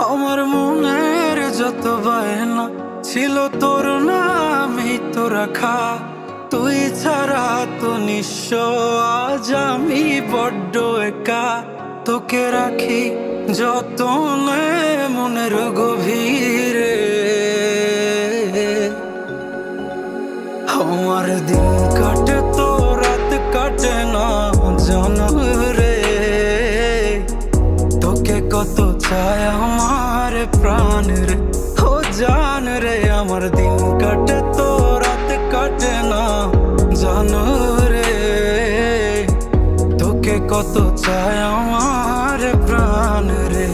আমার মনের যত বায়না ছিল তোর নামেই তো রাখা। তুই ছাড়া তো নিঃস্ব আজ আমি বড্ড একা। তোকে রাখি যতনে মনের গভীরে। আমার দিন কাটে তো রাত কাটে না জানো রে। তোকে কত চায় আমার প্রাণ রে, ও জান রে। আমার দিন কাটে তো রাত কাটে না জানো রে। তোকে কত চায় আমার প্রাণ রে।